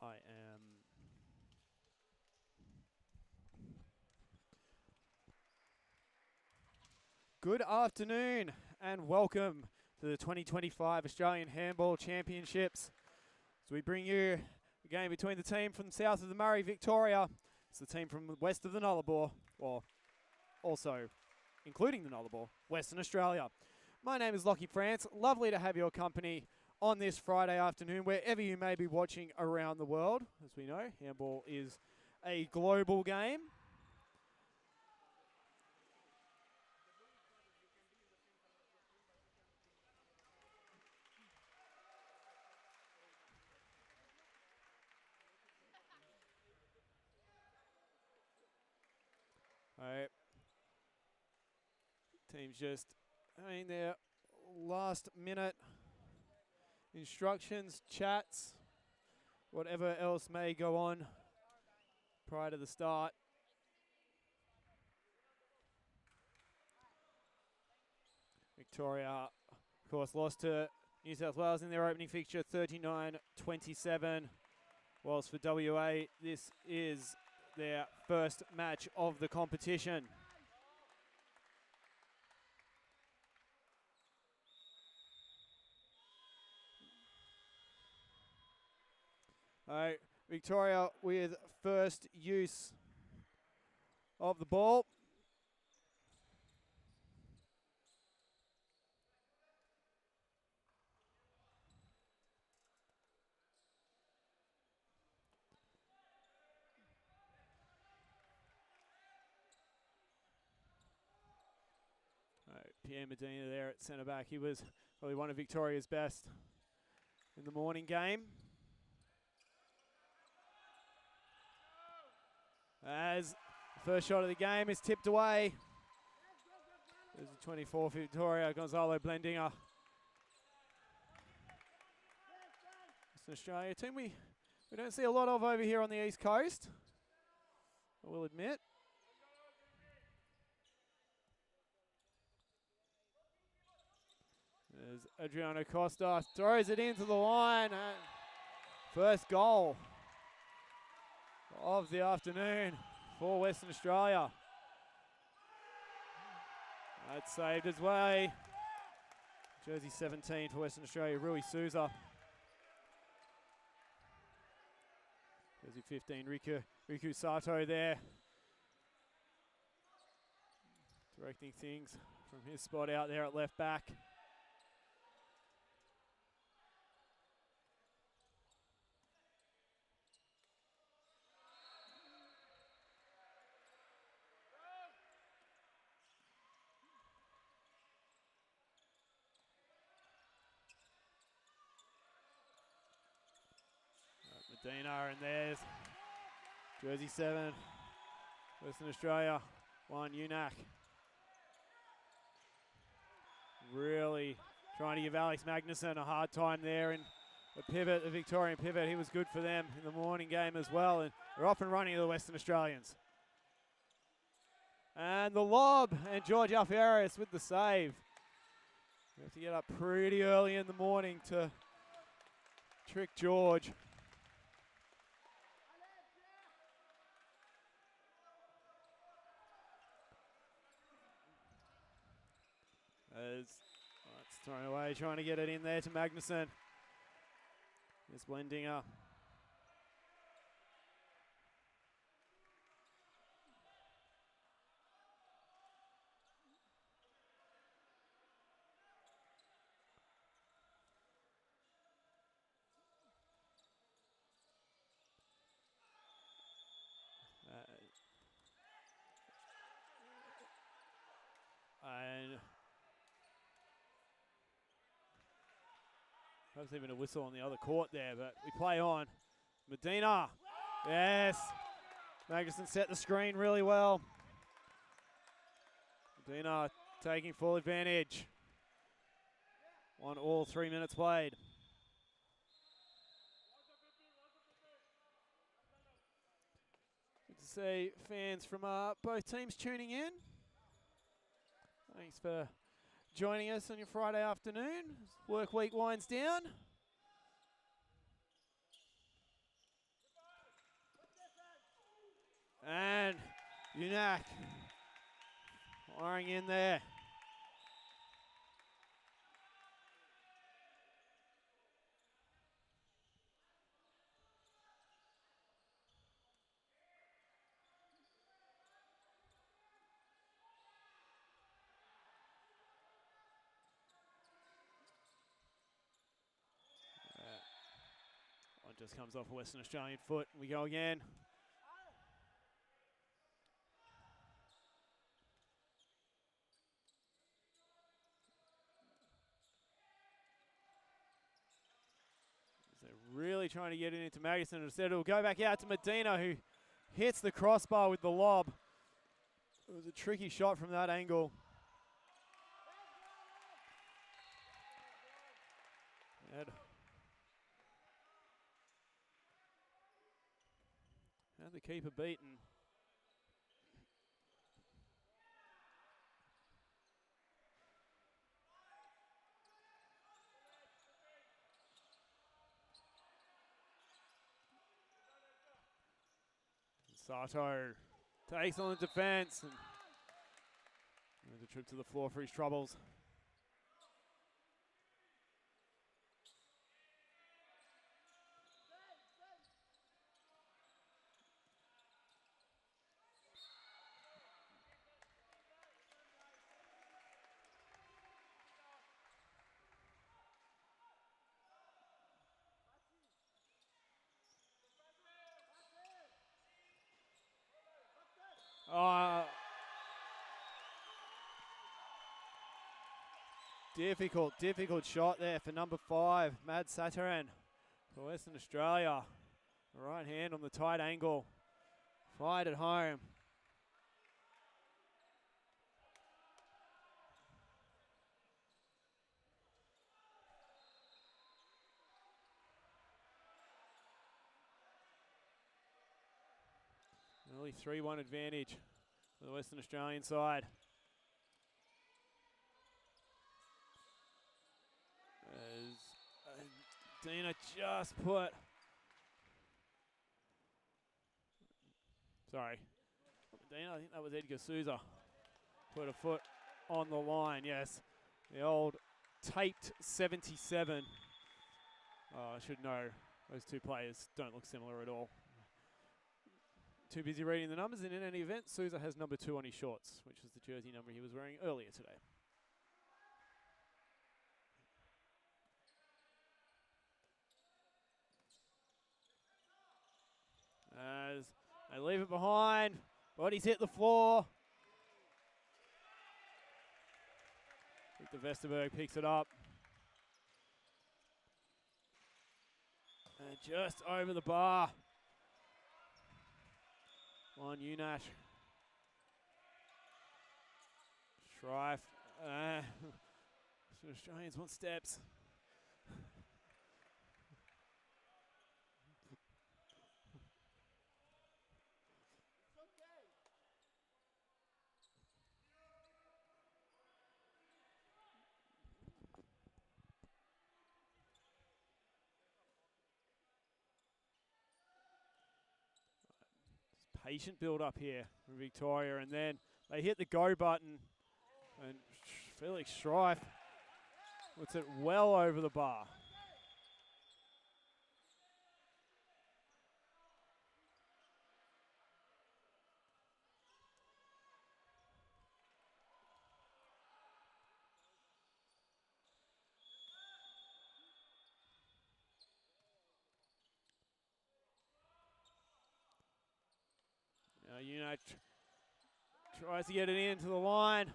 I am. Good afternoon and welcome to the 2025 Australian Handball Championships. So we bring you a game between the team from south of the Murray, Victoria. It's the team from west of the Nullarbor, or also including the Nullarbor, Western Australia. My name is Lockie France. Lovely to have your company on this Friday afternoon, wherever you may be watching around the world. As we know, handball is a global game. All right. Team's just having their last minute instructions, chats, whatever else may go on prior to the start. Victoria, of course, lost to New South Wales in their opening fixture, 39-27. Whilst for WA, this is their first match of the competition. All right, Victoria with first use of the ball. Pierre Medina there at centre back. He was probably one of Victoria's best in the morning game. As the first shot of the game is tipped away. There's a 24 for Victoria, Gonzalo Blendinger. It's an Australia team we don't see a lot of over here on the East Coast, I will admit. There's Adriano Costa, throws it into the line. First goal of the afternoon for Western Australia. That's saved his way. Jersey 17 for Western Australia, Rui Souza. Jersey 15, Riku Sato there. Directing things from his spot out there at left back. Medina, and there's Jersey 7, Western Australia, 1, Unac. Really trying to give Alex Magnuson a hard time there in the pivot, the Victorian pivot. He was good for them in the morning game as well, and they're off and running to the Western Australians. And the lob, and George Alfieri with the save. We have to get up pretty early in the morning to trick George. As it's thrown away, trying to get it in there to Magnuson. There's Blendinger. And perhaps even a whistle on the other court there, but we play on. Medina, yes. Magnuson set the screen really well. Medina taking full advantage on all 3 minutes played. Good to see fans from both teams tuning in. Thanks for joining us on your Friday afternoon. Work week winds down. And Unak firing in there. One just comes off a Western Australian foot. We go again. They're really trying to get it into Magnuson. Instead, it'll go back out to Medina, who hits the crossbar with the lob. It was a tricky shot from that angle. Had the keeper beaten. Sato takes on the defense and a trip to the floor for his troubles. Difficult shot there for number 5, Mad Sataran for Western Australia. Right hand on the tight angle. Fired at home. Early 3-1 advantage for the Western Australian side. As Dina just put... Sorry. Dina, I think that was Edgar Souza. Put a foot on the line, yes. The old taped 77. Oh, I should know. Those two players don't look similar at all. Too busy reading the numbers, and in any event, Souza has number 2 on his shorts, which was the jersey number he was wearing earlier today. As they leave it behind, body's hit the floor. Victor Vesterberg picks it up. And just over the bar. On Unash. Shrife. Australians want steps. Patient build up here from Victoria, and then they hit the go button, and Felix Shrife puts it well over the bar. Now tries to get it into the line.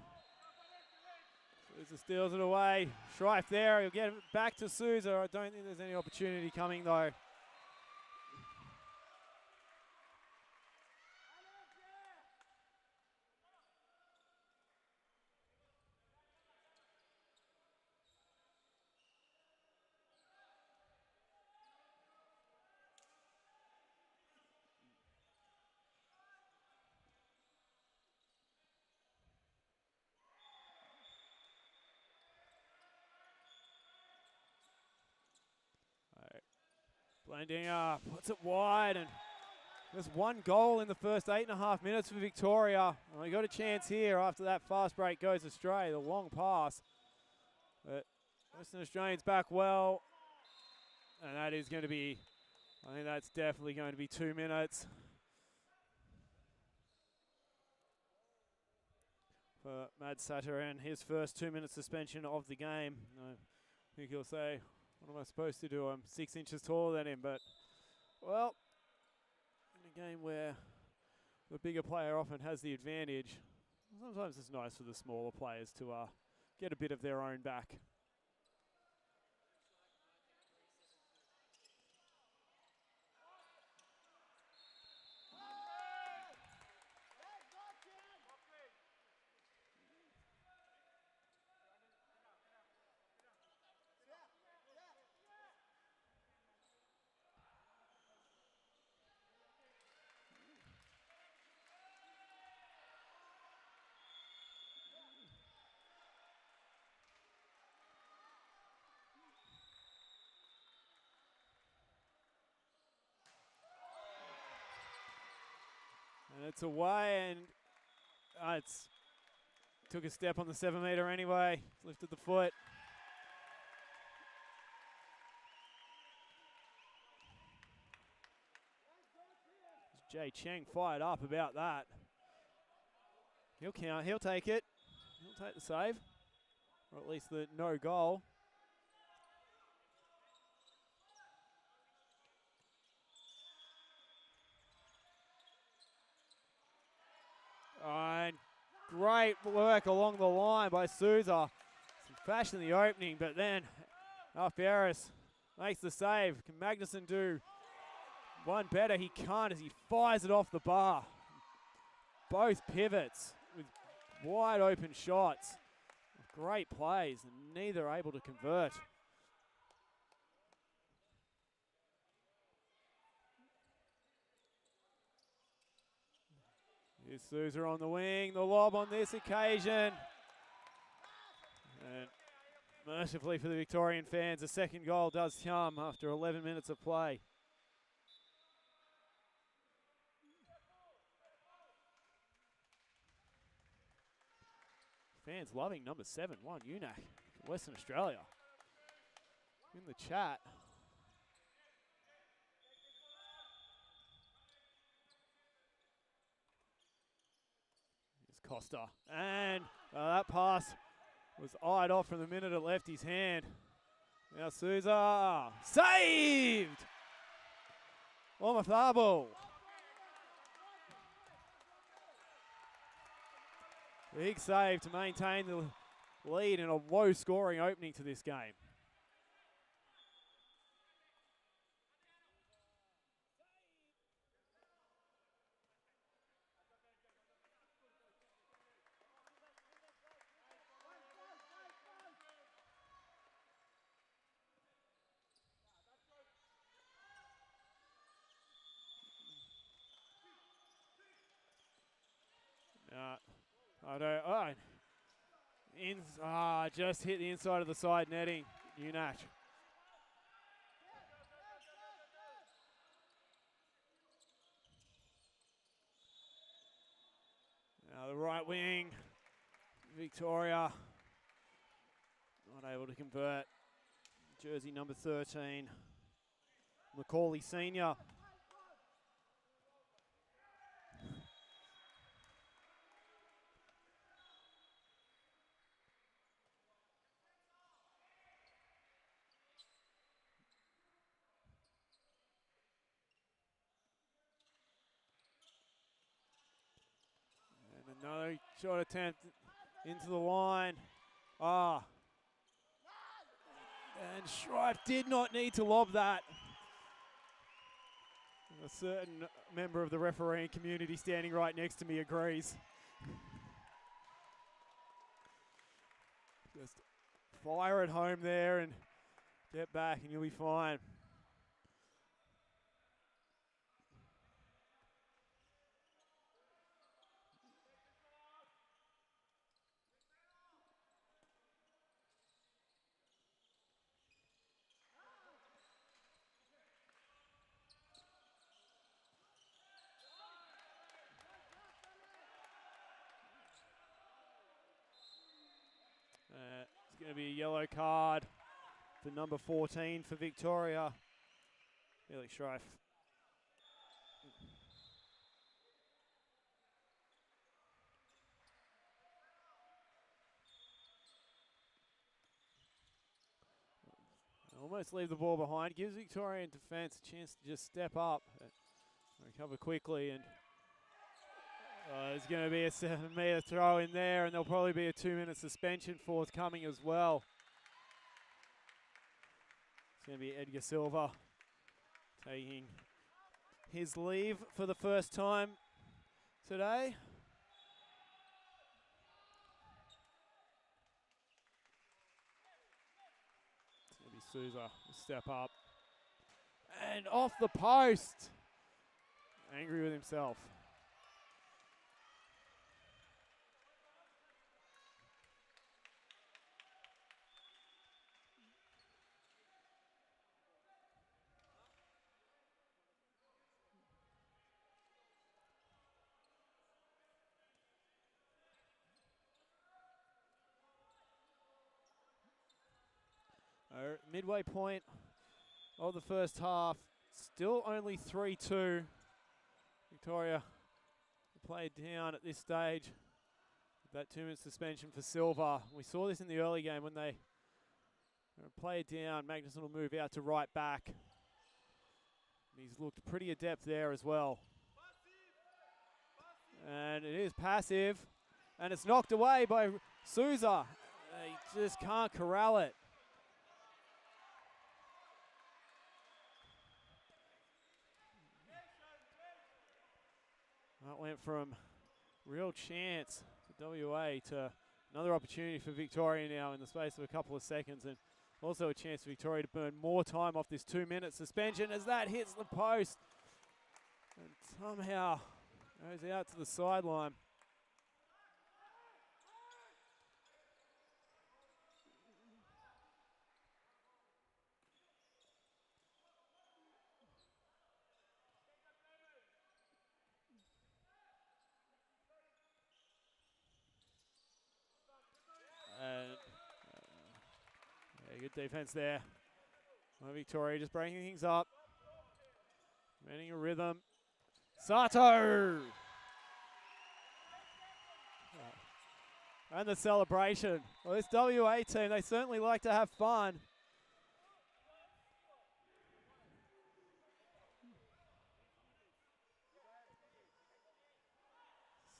Souza steals it away. Shrife there. He'll get it back to Souza. I don't think there's any opportunity coming though. Blending up, puts it wide, and There's one goal in the first 8.5 minutes for Victoria. And we got a chance here after that fast break goes astray, the long pass. But Western Australians back well. And that is going to be, I think that's definitely going to be 2 minutes. For Mad Satter and his first 2-minute suspension of the game. I think he'll say, what am I supposed to do? I'm 6 inches taller than him, but, well, in a game where the bigger player often has the advantage, sometimes it's nice for the smaller players to get a bit of their own back. And it's away, and it's took a step on the 7 metre anyway. Lifted the foot. Jay Cheng fired up about that. He'll count. He'll take it. He'll take the save, or at least the no goal. And great work along the line by Souza. Some fashion in the opening, but then Alfieris makes the save. Can Magnuson do one better? He can't as he fires it off the bar. Both pivots with wide open shots. Great plays, and neither able to convert. Here's Souza on the wing, the lob on this occasion. And mercifully for the Victorian fans, the second goal does come after 11 minutes of play. Fans loving number 7, Juan Unac, Western Australia. In the chat. Costa, and that pass was eyed off from the minute it left his hand. Now Souza, saved! Omafabo. Big save to maintain the lead in a low-scoring opening to this game. Just hit the inside of the side netting, Unac. Now the right wing, Victoria, not able to convert. Jersey number 13, Macaulay Senior. Another shot attempt into the line. And Shrive did not need to lob that. A certain member of the refereeing community standing right next to me agrees. Just fire it home there and get back and you'll be fine. going to be a yellow card for number 14 for Victoria, Felix Schreif. Almost leave the ball behind. Gives Victorian defence a chance to just step up, recover quickly, and there's going to be a 7-metre throw in there, and there'll probably be a 2-minute suspension forthcoming as well. It's going to be Edgar Silva taking his leave for the first time today. Souza will step up. And off the post. Angry with himself. Midway point of the first half, still only 3-2. Victoria played down at this stage. That 2-minute suspension for Silva. We saw this in the early game when they played down. Magnuson will move out to right back. He's looked pretty adept there as well. And it is passive. And it's knocked away by Souza. He just can't corral it. That went from real chance for WA to another opportunity for Victoria now in the space of a couple of seconds, and also a chance for Victoria to burn more time off this 2-minute suspension as that hits the post and somehow goes out to the sideline. Yeah, good defense there. Victoria just breaking things up. Running a rhythm. Sato! And the celebration. Well, this WA team, they certainly like to have fun.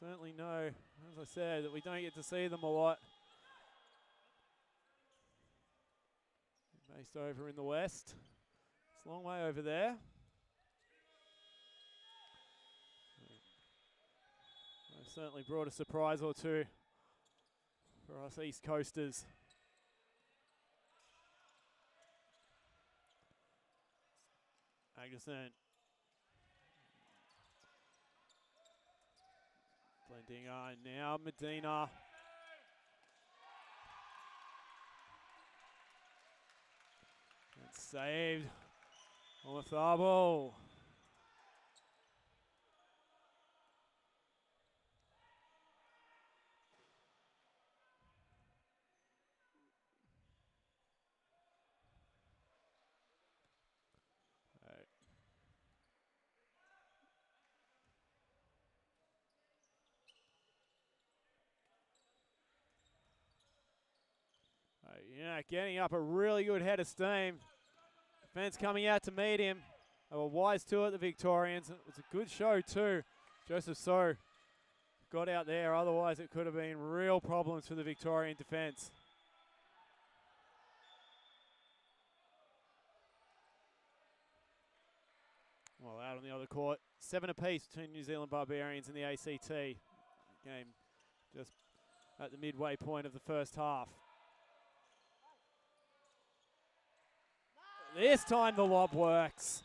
Certainly know, as I said, that we don't get to see them a lot. Based over in the west. It's a long way over there. They've certainly brought a surprise or two for us East Coasters. Magnuson. Blending on now, Medina. That's saved. Omathabo. Yeah, getting up a really good head of steam. Defense coming out to meet him. They were wise to it, the Victorians. It was a good show too. Joseph So got out there, otherwise it could have been real problems for the Victorian defense. Well, out on the other court, 7 apiece between New Zealand Barbarians and the ACT. Game just at the midway point of the first half. This time the lob works.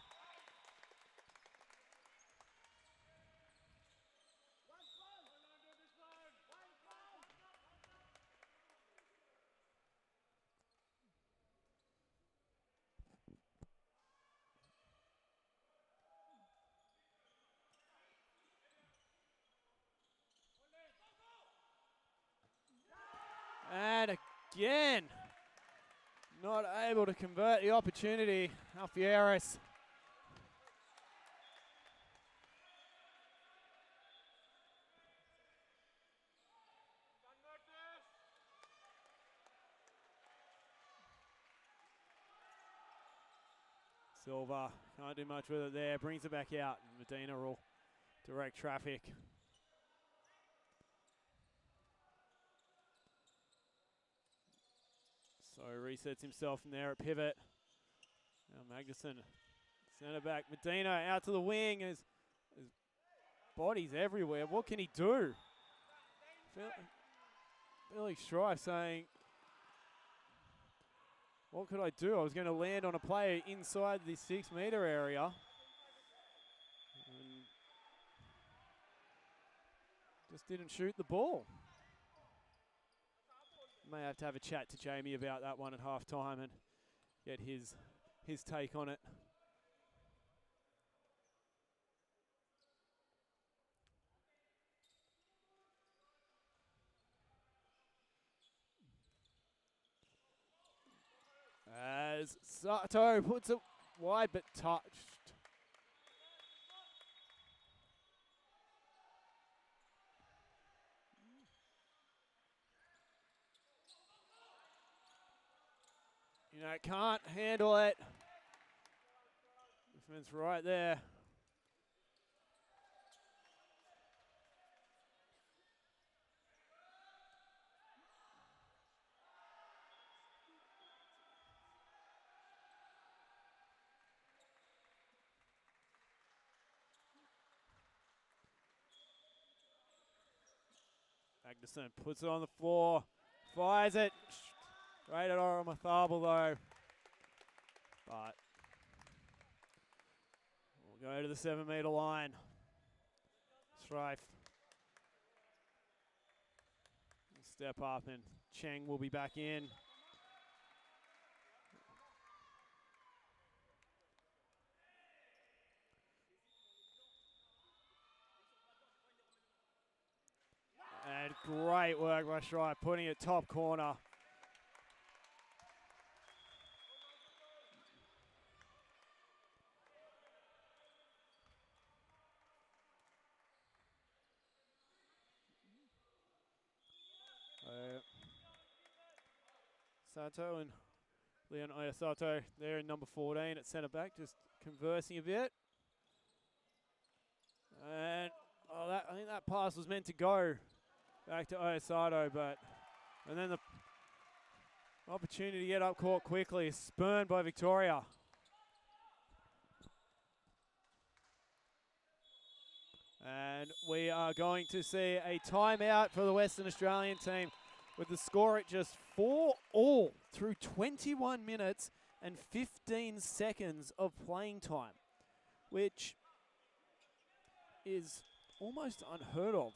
And again, not able to convert the opportunity. Alfieris. Silva can't do much with it there. Brings it back out. Medina will direct traffic. So resets himself in there at pivot. Now Magnuson, centre back. Medina out to the wing. His body's everywhere. What can he do? Billy Strife saying, what could I do? I was going to land on a player inside the 6 metre area. And just didn't shoot the ball. May have to have a chat to Jamie about that one at half time and get his take on it. As Sato puts it wide but touched. You know, can't handle it. Defense right there. Magnuson puts it on the floor, fires it. Straight at Oromathable though. But we'll go to the 7 metre line. Strife. Step up and Cheng will be back in. And great work by Strife, putting it top corner. Sato and Leon Oyasato there in number 14 at centre back, just conversing a bit. And I think that pass was meant to go back to Oyasato, and then the opportunity to get up court quickly is spurned by Victoria. And we are going to see a timeout for the Western Australian team with the score at just 4-all through 21 minutes and 15 seconds of playing time, which is almost unheard of,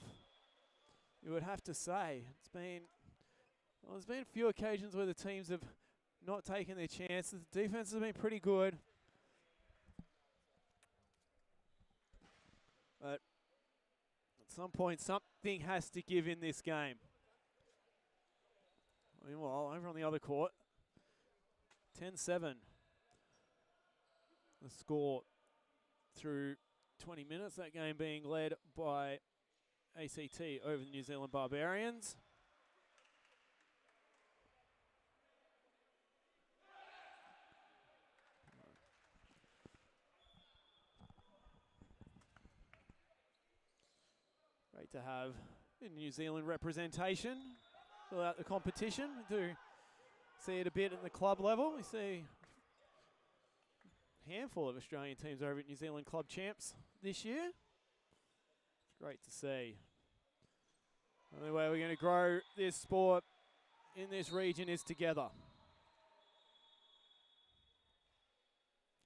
you would have to say. There's been a few occasions where the teams have not taken their chances. The defense has been pretty good. But at some point, something has to give in this game. Meanwhile, over on the other court, 10-7. The score through 20 minutes, that game being led by ACT over the New Zealand Barbarians. Great to have a New Zealand representation throughout the competition. We do see it a bit at the club level. We see a handful of Australian teams over at New Zealand club champs this year. It's great to see. The only way we're going to grow this sport in this region is together.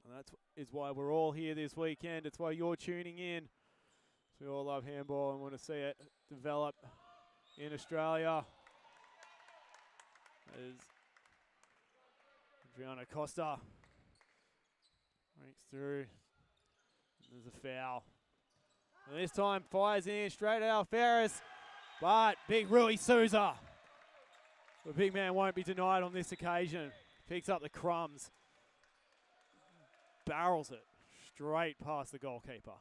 And that is why we're all here this weekend. It's why you're tuning in. We all love handball and want to see it develop in Australia. As Adriana Costa breaks through. There's a foul. And this time fires in straight at Alferris. But big Rui Souza. The big man won't be denied on this occasion. Picks up the crumbs. Barrels it straight past the goalkeeper.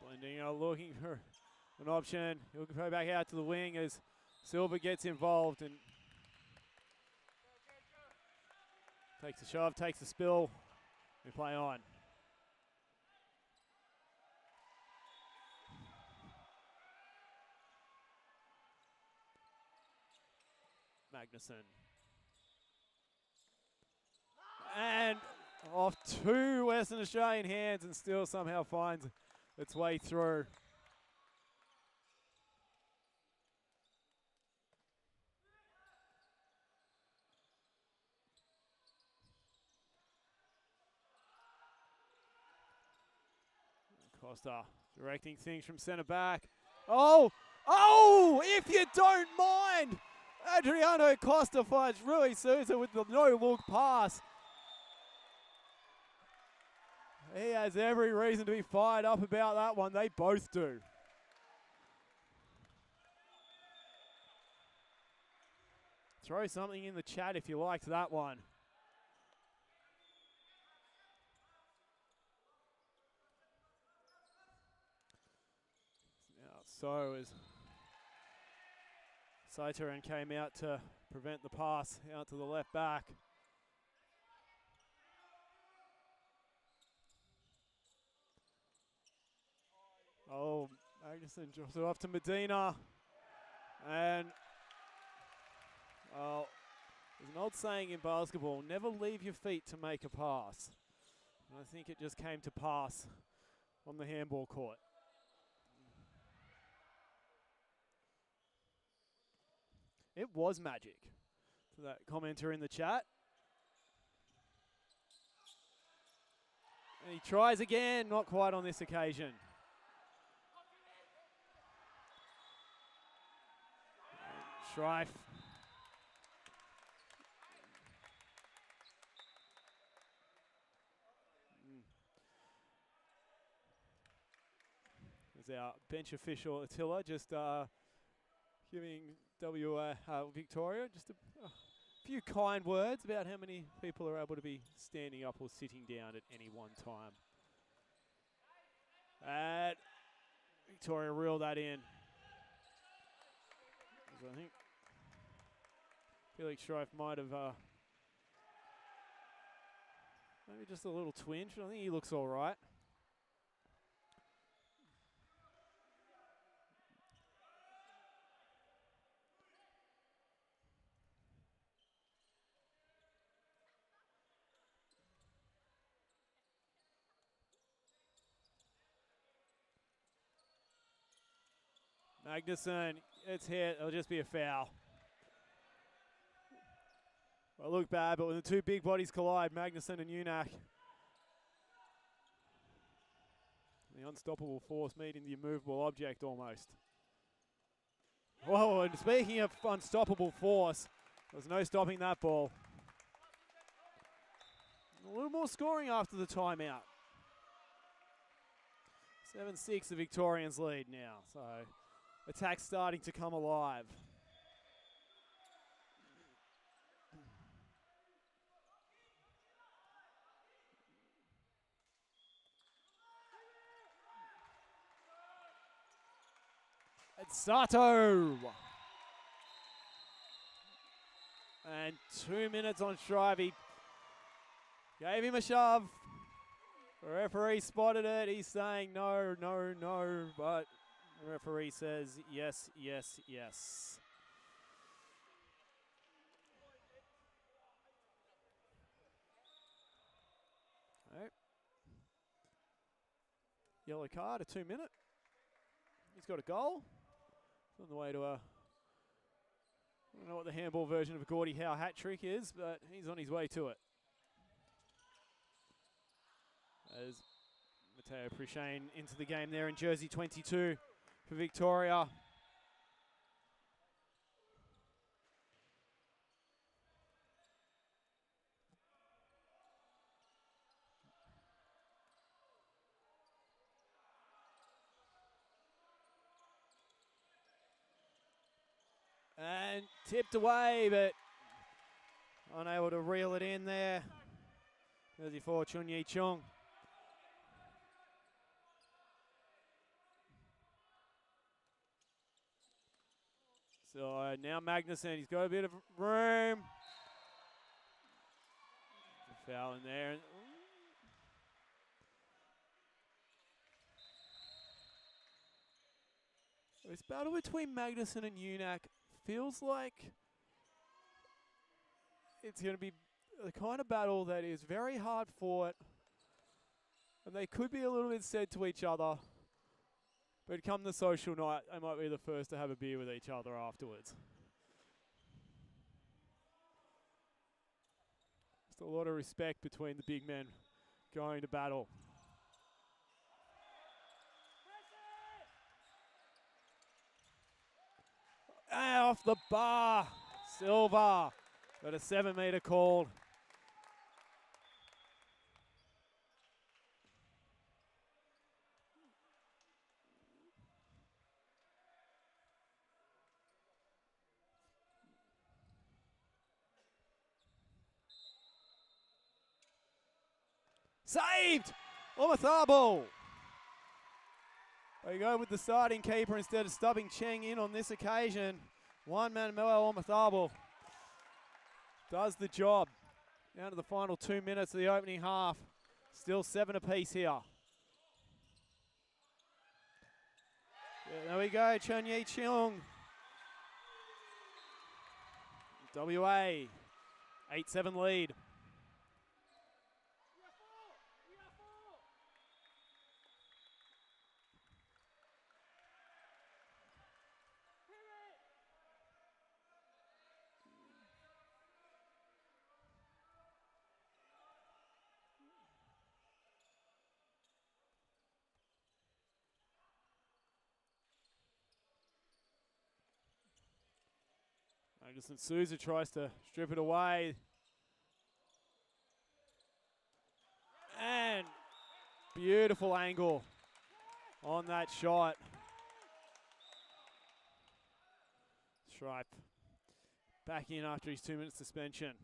Blending, looking for an option. He'll go back out to the wing as Silver gets involved and takes a shove, takes a spill. We play on. Magnuson. And off two Western Australian hands and still somehow finds its way through. Costa directing things from centre back. Oh, if you don't mind. Adriano Costa finds Rui Souza with the no-look pass. He has every reason to be fired up about that one. They both do. Throw something in the chat if you liked that one. Now, so as Saitoran came out to prevent the pass out to the left back. Oh, Magnuson drops it off to Medina. And, well, there's an old saying in basketball, never leave your feet to make a pass. And I think it just came to pass on the handball court. It was magic, to that commenter in the chat. And he tries again, not quite on this occasion. Schreif. There's our bench official Attila just giving Victoria just a few kind words about how many people are able to be standing up or sitting down at any one time. And Victoria reeled that in. I think Felix Schreif might have maybe just a little twinge, but I think he looks all right. Magnuson, it's hit. It'll just be a foul. Well, look bad, but when the two big bodies collide, Magnuson and Unak, the unstoppable force meeting the immovable object almost. Whoa, and speaking of unstoppable force, there's no stopping that ball. A little more scoring after the timeout. 7-6, the Victorians lead now, so attack's starting to come alive. It's Sato. And 2 minutes on Schreiber. He gave him a shove. The referee spotted it. He's saying no, no, no, but the referee says yes, yes, yes. Right. Yellow card, a 2 minute. He's got a goal. He's on the way to a, I don't know what the handball version of a Gordie Howe hat trick is, but he's on his way to it. As Matteo Prichane into the game there in jersey 22 for Victoria. And tipped away, but unable to reel it in there. 34, Chun Yi Chung. So now Magnuson, he's got a bit of room. Foul in there. This battle between Magnuson and Unak feels like it's going to be the kind of battle that is very hard fought. And they could be a little bit said to each other. But come the social night, they might be the first to have a beer with each other afterwards. Just a lot of respect between the big men going to battle. And off the bar, Silva got a 7-meter call. Saved! Omathabo! They go with the starting keeper instead of stubbing Cheng in on this occasion. One man, Manuel Omathabo, does the job. Down to the final 2 minutes of the opening half. Still 7 apiece here. Yeah, there we go, Chun Yi Chung. WA, 8-7 lead. Anderson Souza tries to strip it away. And beautiful angle on that shot. Stripe back in after his 2 minute suspension.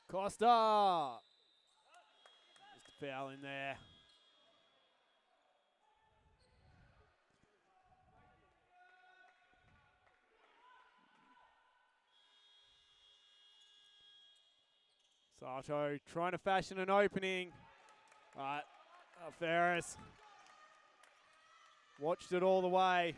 Costa. Just a foul in there. Sato trying to fashion an opening, but Ferris watched it all the way.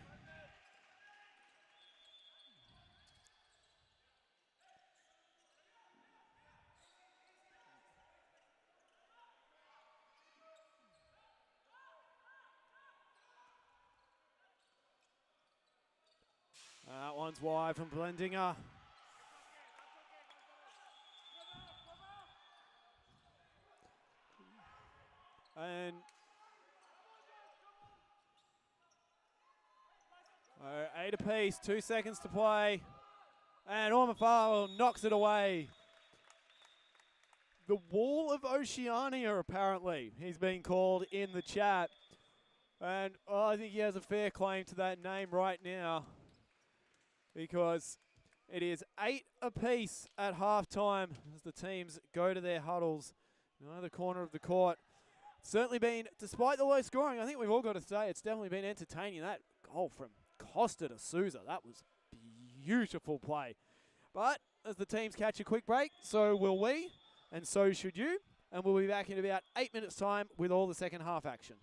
That one's wide from Blendinger. And 8 apiece, 2 seconds to play. And Ormafaro knocks it away. The Wall of Oceania, apparently, he's been called in the chat. And I think he has a fair claim to that name right now, because it is 8 apiece at halftime as the teams go to their huddles in either corner of the court. Certainly been, despite the low scoring, I think we've all got to say it's definitely been entertaining. That goal from Costa to Souza, that was beautiful play. But as the teams catch a quick break, so will we, and so should you. And we'll be back in about 8 minutes' time with all the second half action.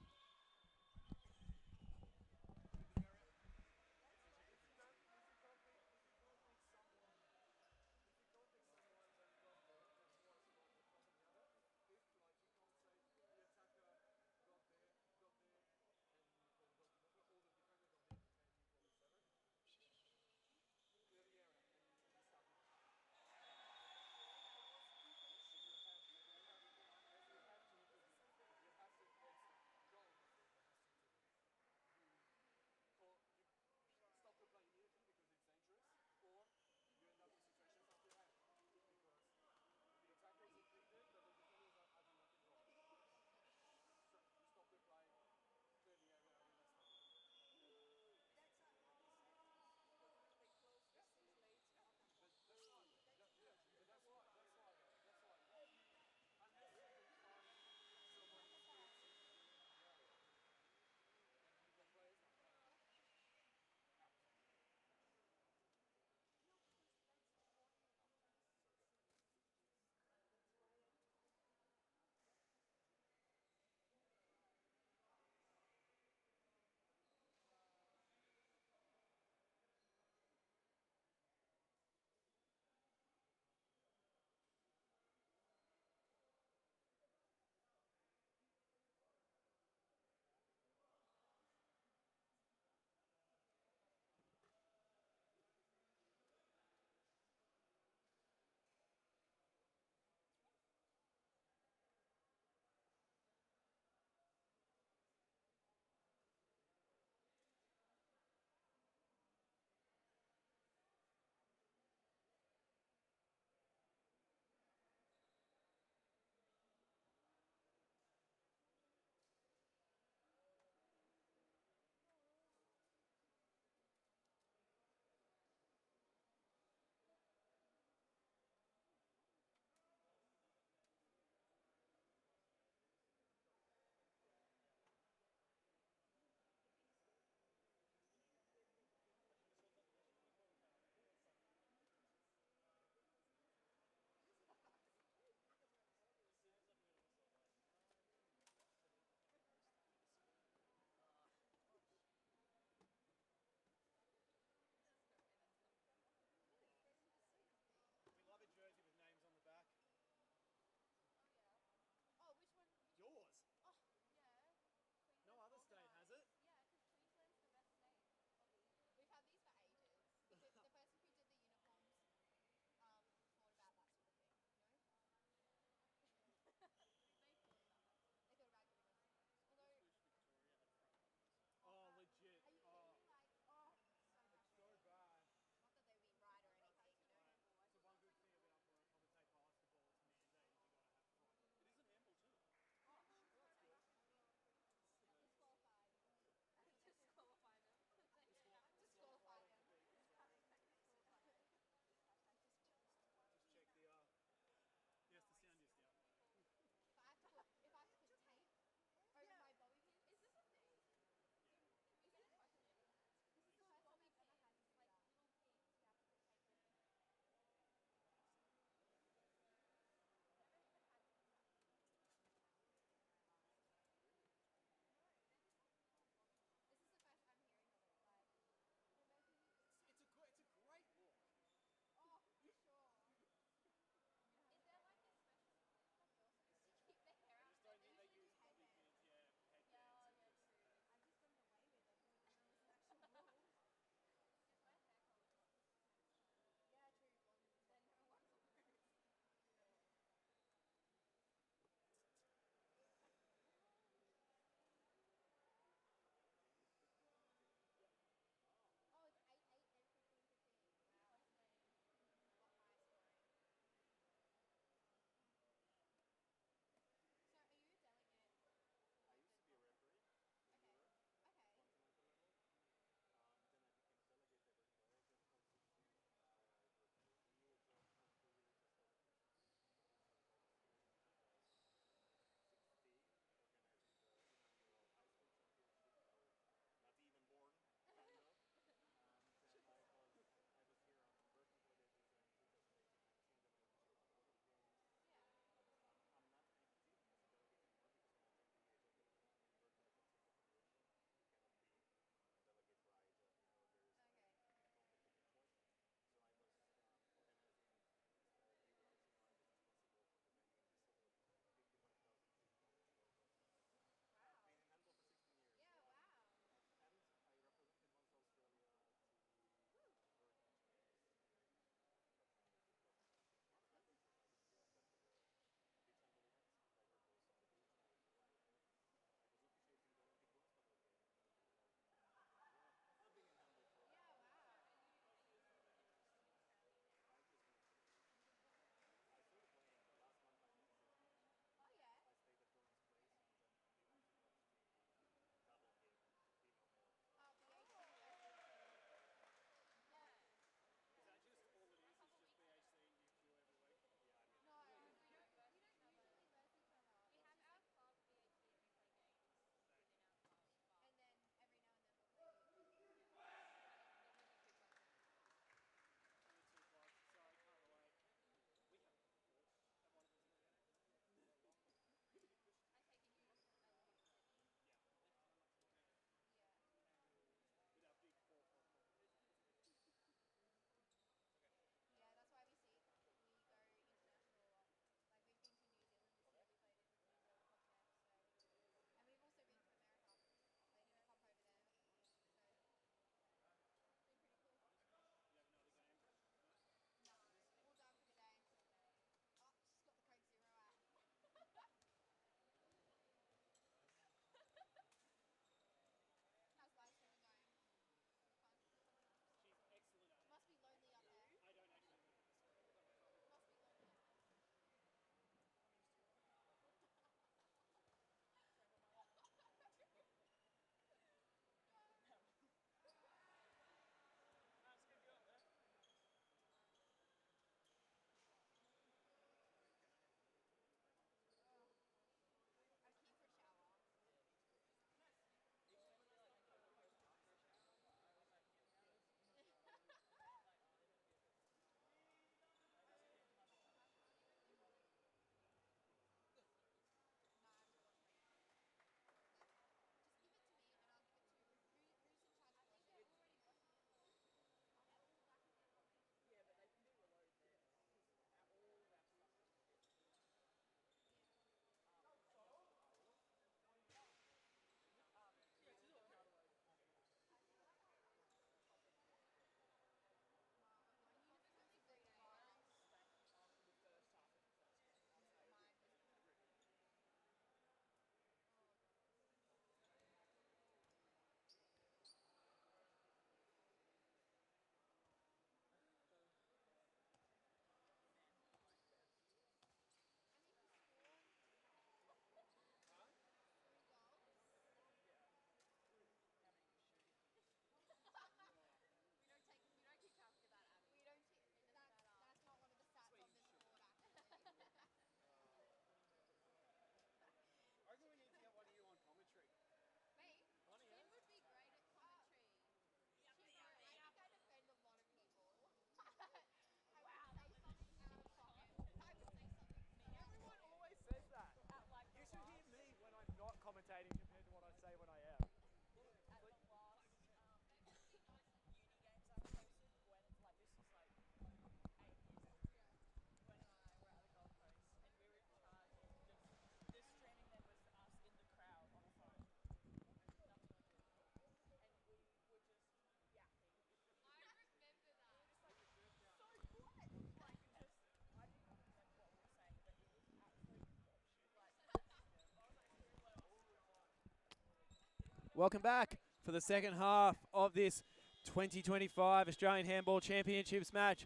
Welcome back for the second half of this 2025 Australian Handball Championships match.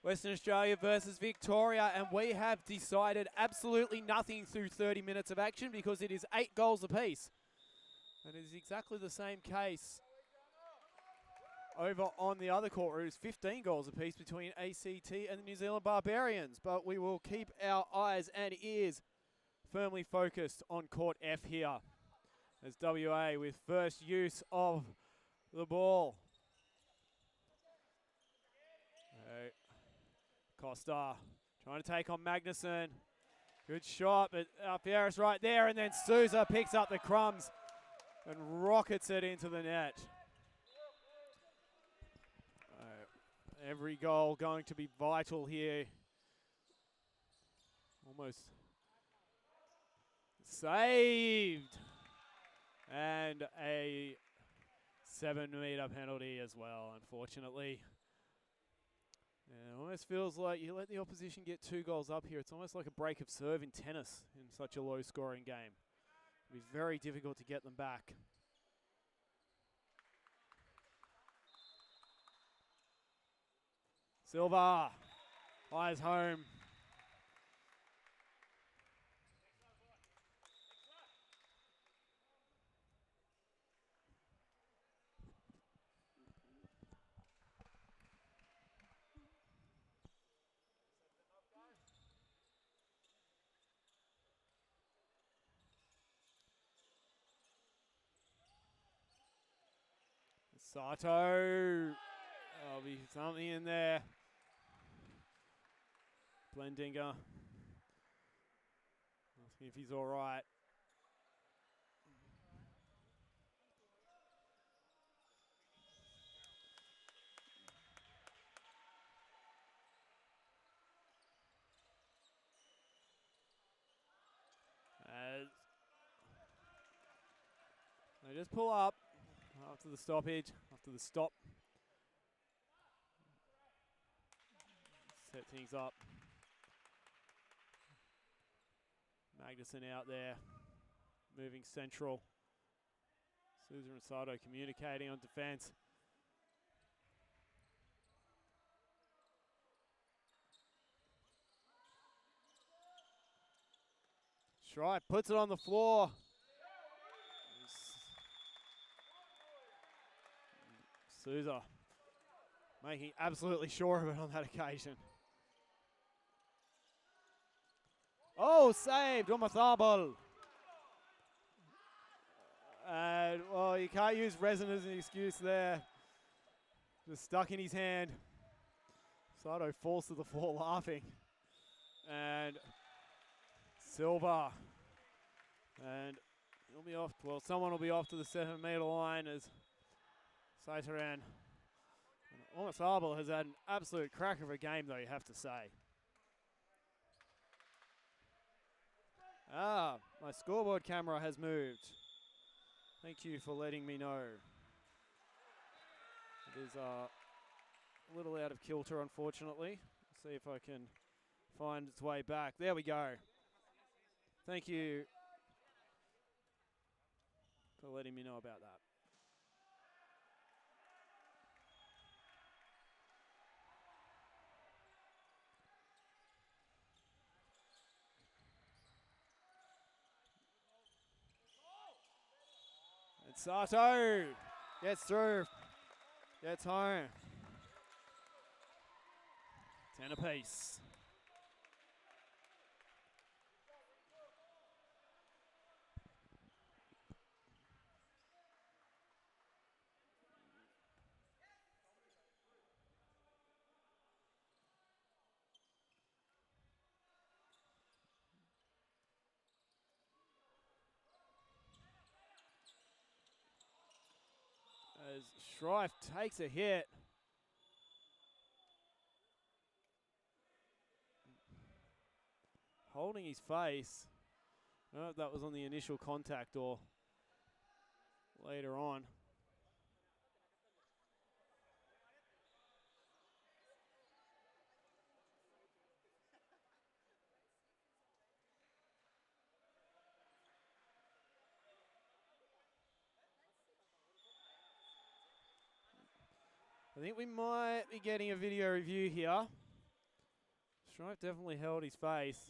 Western Australia versus Victoria, and we have decided absolutely nothing through 30 minutes of action because it is 8 goals apiece. And it is exactly the same case over on the other court, where it is 15 goals apiece between ACT and the New Zealand Barbarians. But we will keep our eyes and ears firmly focused on court F here, as WA with first use of the ball. Costa trying to take on Magnuson. Good shot, but Pierre's right there, and then Souza picks up the crumbs and rockets it into the net. Every goal going to be vital here. Almost saved. And a 7-meter penalty as well, unfortunately. And it almost feels like you let the opposition get 2 goals up here. It's almost like a break of serve in tennis in such a low-scoring game. It'll be very difficult to get them back. Silva, eyes home. Sato, there'll be something in there. Blendinger, asking if he's all right. As they just pull up after the stoppage, after the stop. Set things up. Magnuson out there, moving central. Souza and Sato communicating on defense. Stripe puts it on the floor. Souza making absolutely sure of it on that occasion. Oh, saved, Umathabal. And, well, you can't use resin as an excuse there. Just stuck in his hand. Sato falls to the floor laughing. And Silva. And he'll be off, well, someone will be off to the 7-meter line as Saitaran. Umathabal has had an absolute crack of a game, though, you have to say. My scoreboard camera has moved. Thank you for letting me know. It is a little out of kilter, unfortunately. See if I can find its way back. There we go. Thank you for letting me know about that. And Sato gets through, gets home. 10 apiece. As Shrife takes a hit. Holding his face. I don't know if that was on the initial contact or later on. I think we might be getting a video review here. Stripe definitely held his face.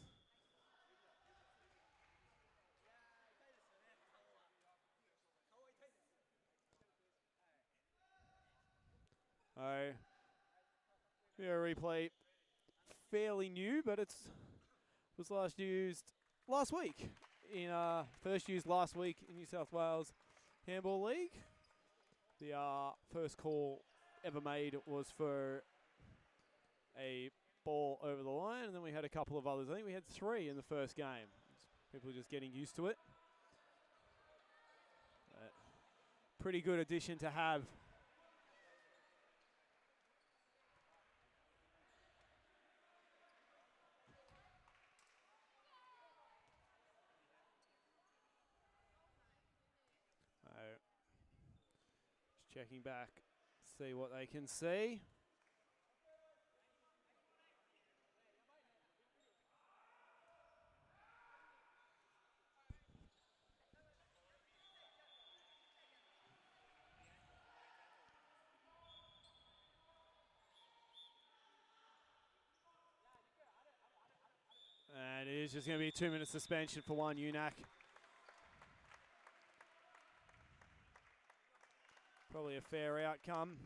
Video replay, fairly new, but it was last used last week. First used last week in New South Wales Handball League. The first call ever made was for a ball over the line, and then we had a couple of others. I think we had 3 in the first game. People just getting used to it. Pretty good addition to have. Just checking back, see what they can see. And it is just going to be a 2-minute suspension for one UNAC. Probably a fair outcome.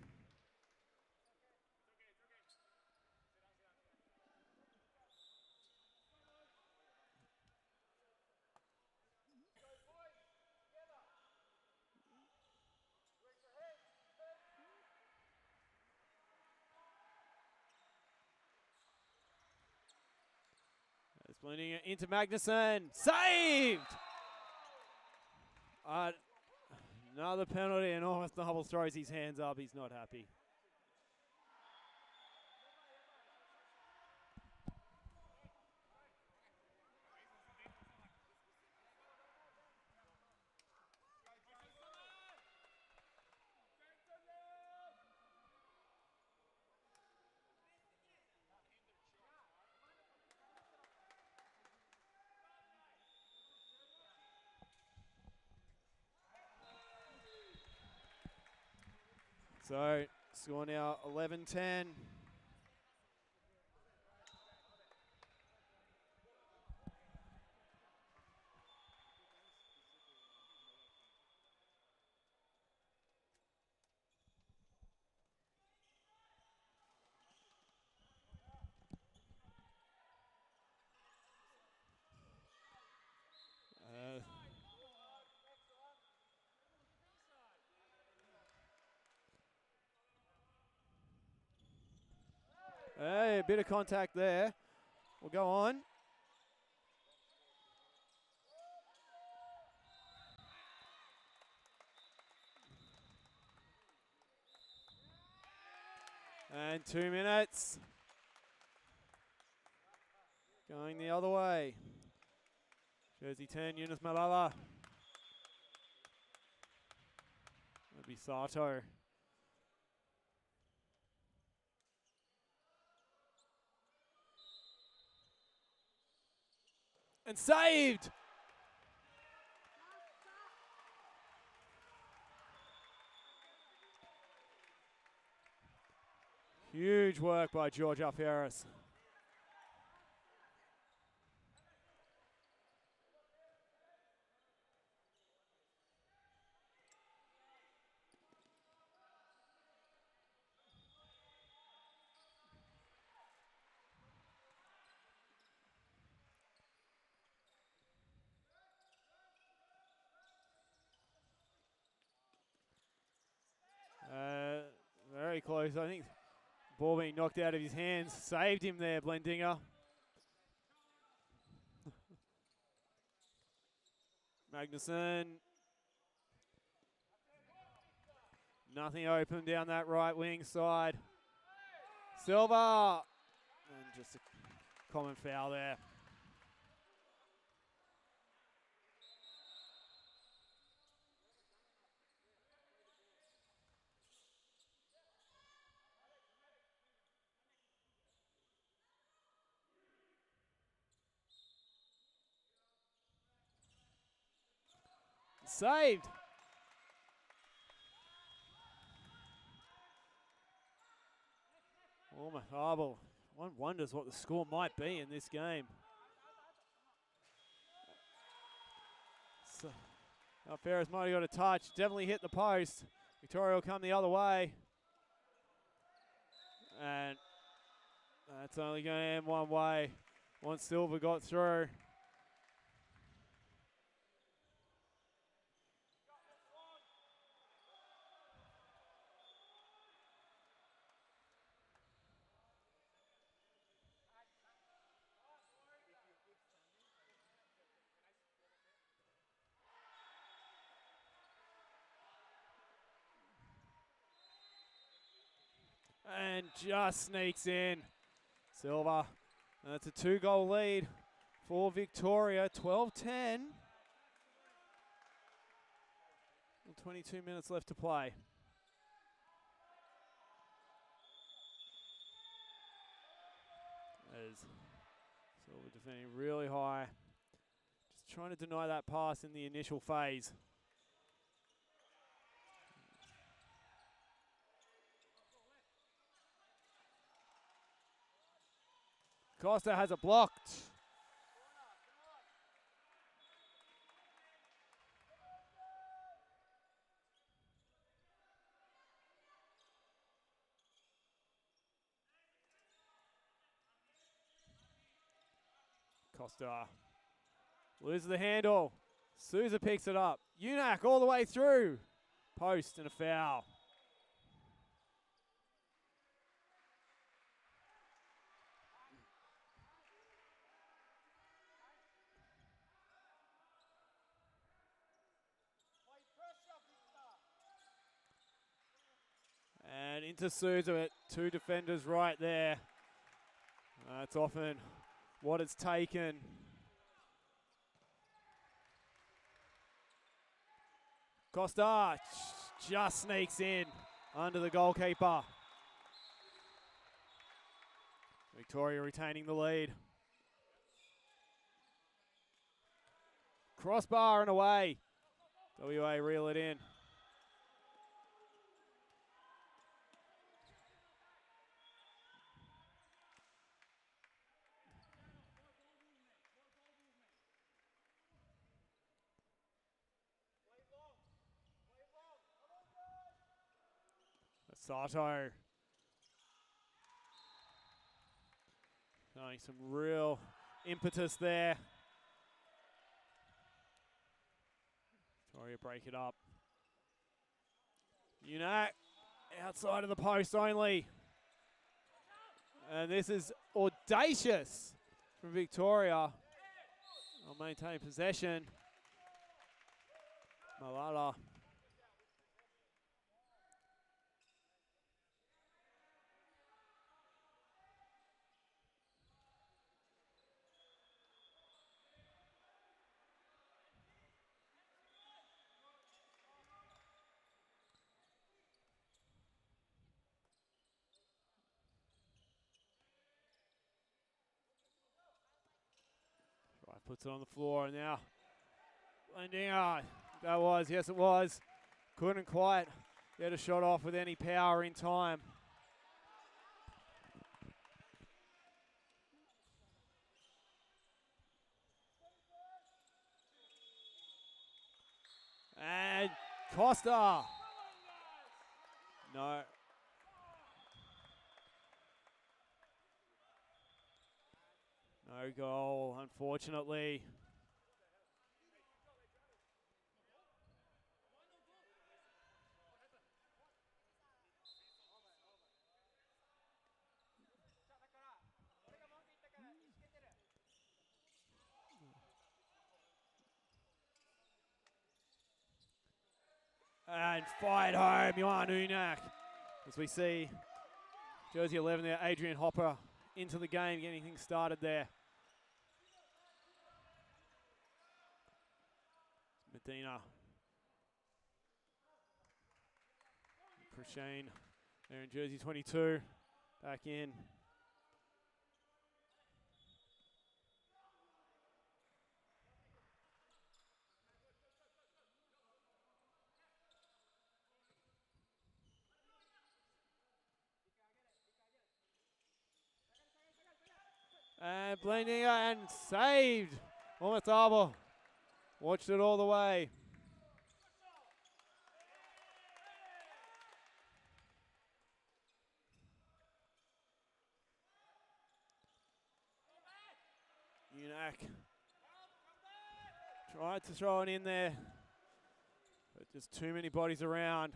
It's blending it into Magnuson. Saved! Another penalty, and almost Double throws his hands up. He's not happy. So, score now 11-10. Hey, a bit of contact there. We'll go on. And 2 minutes. Going the other way. Jersey 10, Yunus Malala. That'd be Sato. And saved! Huge work by George Alferis. Very close. I think ball being knocked out of his hands. Saved him there, Blendinger. Magnuson. Nothing open down that right wing side. Silva. And just a common foul there. Saved. Almost. Oh, well, one wonders what the score might be in this game. So, Alferez might have got a touch. Definitely hit the post. Victoria will come the other way. And that's only going to end one way. Once Silver got through. And just sneaks in. Silver. And that's a 2-goal lead for Victoria. 12-10. 22 minutes left to play. As Silver defending really high. Just trying to deny that pass in the initial phase. Costa has it blocked. Costa loses the handle. Souza picks it up. Unak all the way through. Post and a foul. And into Souza with 2 defenders right there. That's often what it's taken. Costa just sneaks in under the goalkeeper. Victoria retaining the lead. Crossbar and away. WA reel it in. Sato showing some real impetus there. Victoria break it up. Unak outside of the post only. And this is audacious from Victoria. I'll maintain possession. Malala. Puts it on the floor and now landing out. That was, yes it was. Couldn't quite get a shot off with any power in time. And Costa. No. No goal, unfortunately. And fired home, Johan Unak. As we see jersey 11 there, Adrian Hopper into the game, getting things started there. Medina. Prashane there in jersey 22, back in. And blending and saved. Omataba watched it all the way. Unak tried to throw it in there, but just too many bodies around.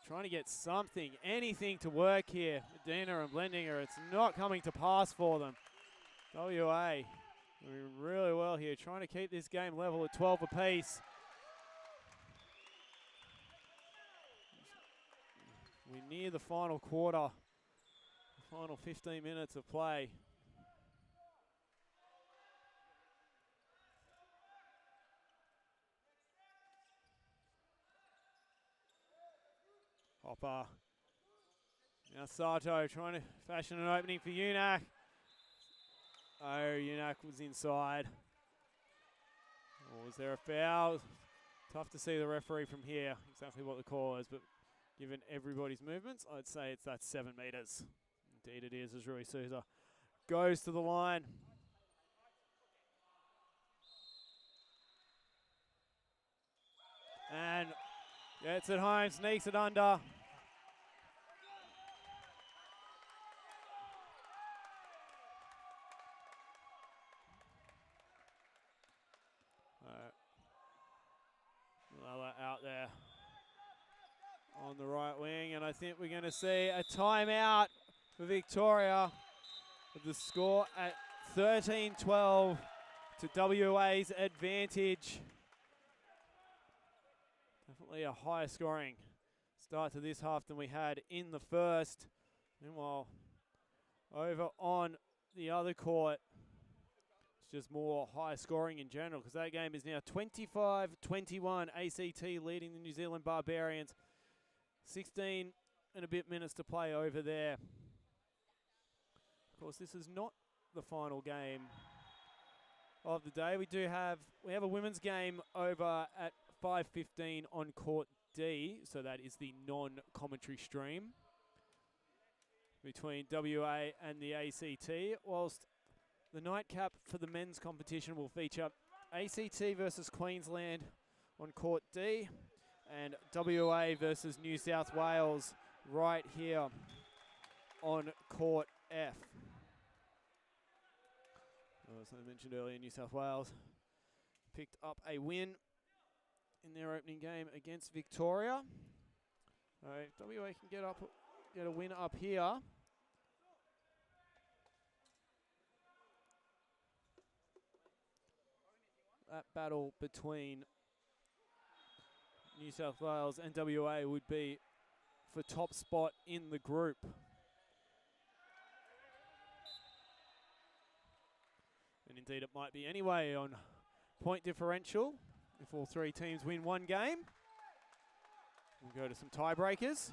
Trying to get something, anything to work here. Medina and Blendinger, it's not coming to pass for them. WA doing really well here, trying to keep this game level at 12 apiece. We're near the final quarter, the final 15 minutes of play. Hopper. Now Sato trying to fashion an opening for Unak. Oh, Unak was inside. Or was there a foul? Tough to see the referee from here, exactly what the call is, but given everybody's movements, I'd say it's that 7 meters. Indeed it is, as Rui Souza goes to the line. And gets it home, sneaks it under. Another out there on the right wing, and I think we're going to see a timeout for Victoria with the score at 13-12 to WA's advantage. Definitely a higher scoring start to this half than we had in the first. Meanwhile, over on the other court, it's just more high scoring in general, because that game is now 25-21. ACT leading the New Zealand Barbarians. 16 and a bit minutes to play over there. Of course, this is not the final game of the day. We have a women's game over at 5:15 on court D, so that is the non-commentary stream between WA and the ACT, whilst the nightcap for the men's competition will feature ACT versus Queensland on court D and WA versus New South Wales right here on court F. As I mentioned earlier, New South Wales picked up a win in their opening game against Victoria. If WA can get a win up here, that battle between New South Wales and WA would be for top spot in the group. And indeed it might be anyway on point differential. If all three teams win one game, we'll go to some tiebreakers.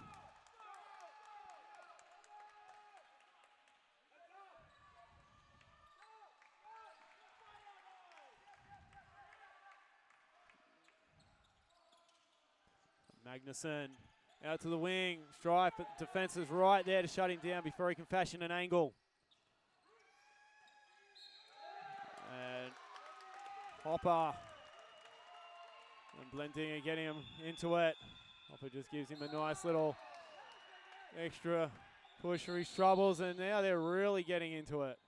Magnuson out to the wing, strife, but the defense is right there to shut him down before he can fashion an angle. And Hopper and Blending are getting him into it. Hopper just gives him a nice little extra push for his troubles, and now they're really getting into it.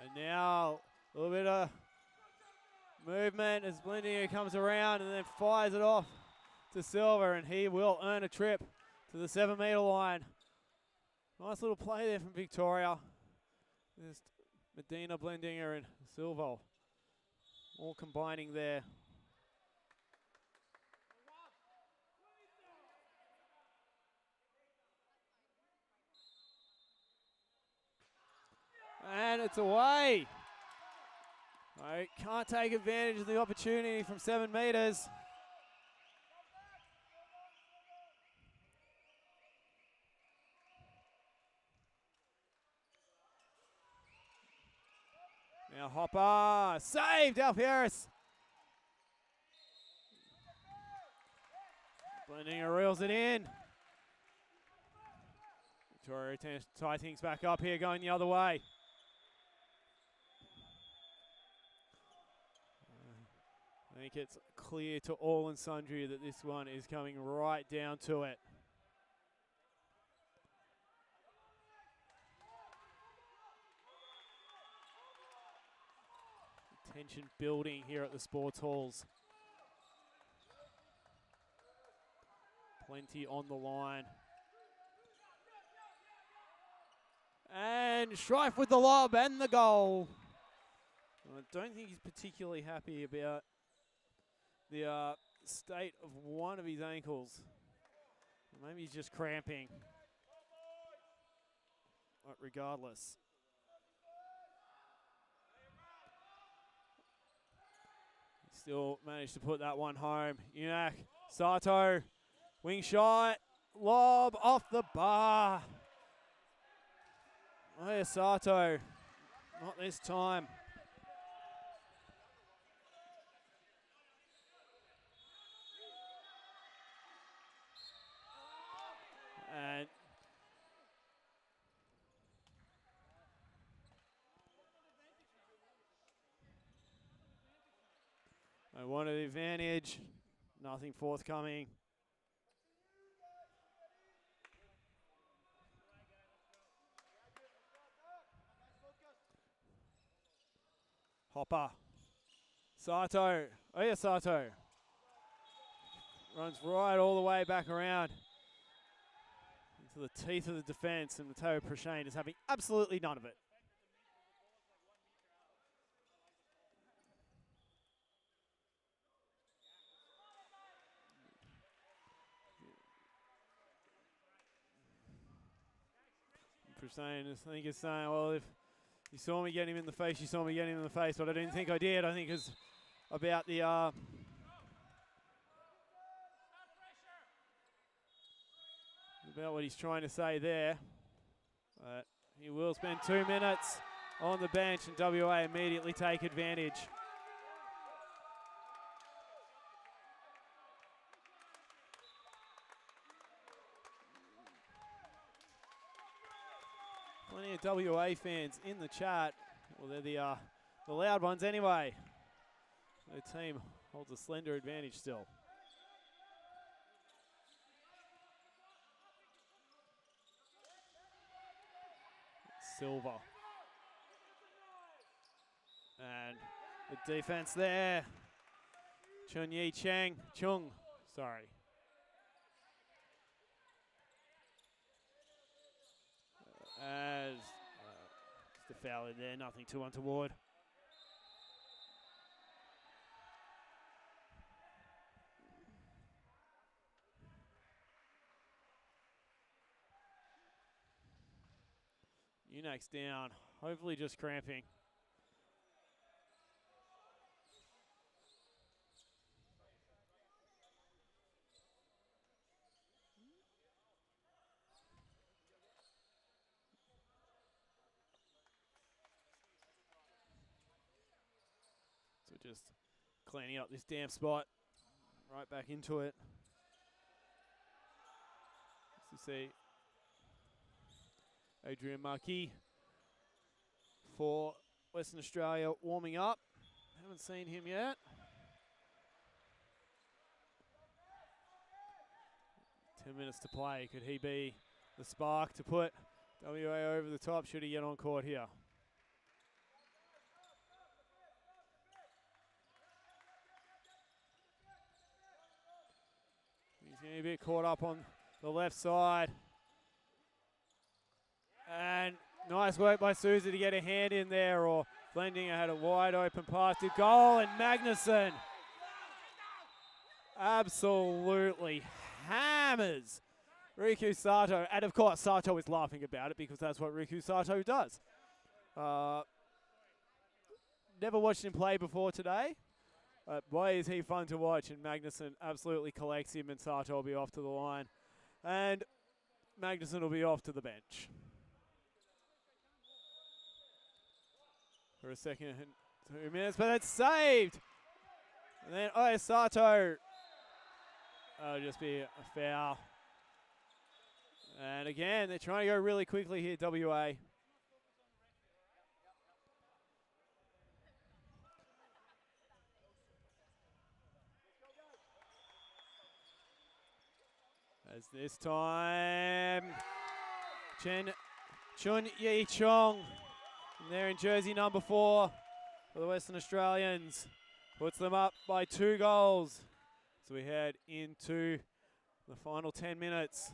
And now a little bit of movement as Blendinger comes around and then fires it off to Silver, and he will earn a trip to the 7-meter line. Nice little play there from Victoria. Just Medina, Blendinger, and Silver all combining there. And it's away. I can't take advantage of the opportunity from 7 meters. Now Hopper, saved Alpieris. Blendinger reels it in. Victoria tends to tie things back up here, going the other way. I think it's clear to all and sundry that this one is coming right down to it. Tension building here at the sports halls. Plenty on the line. And Strife with the lob and the goal. I don't think he's particularly happy about the state of one of his ankles. Maybe he's just cramping. But regardless. He still managed to put that one home. Unak, Sato, wing shot, lob off the bar. Oh yeah, Sato, not this time. And I wanted the advantage, nothing forthcoming. Hopper, Sato, oh yeah, Sato. Runs right all the way back around into the teeth of the defense, and Matteo Prashane is having absolutely none of it. Prashane, I think, is saying, well, if you saw me get him in the face, you saw me get him in the face, but I didn't think I did. I think it's about the about what he's trying to say there. He will spend 2 minutes on the bench, and WA immediately take advantage. Plenty of WA fans in the chat. Well, they're the loud ones anyway. The team holds a slender advantage still. Silver. And the defense there. Chung, sorry. As just a foul in there, nothing too untoward. Unak's down, hopefully just cramping. So just cleaning up this damp spot, right back into it. As you see, Adrian Marquis for Western Australia warming up. Haven't seen him yet. Ten minutes to play. Could he be the spark to put WA over the top? Should he get on court here? getting a bit caught up on the left side. And nice work by Souza to get a hand in there, or Blendinger had a wide open pass to goal, and Magnuson absolutely hammers Riku Sato. And of course, Sato is laughing about it because that's what Riku Sato does. Never watched him play before today. Boy, is he fun to watch, and Magnuson absolutely collects him, and Sato will be off to the line. And Magnuson will be off to the bench. For a second and 2 minutes, but it's saved. And then, Sato. That'll just be a foul. And again, they're trying to go really quickly here, WA. As this time, Chun Yi Chong, there in jersey number 4 for the Western Australians, puts them up by 2 goals. So we head into the final 10 minutes.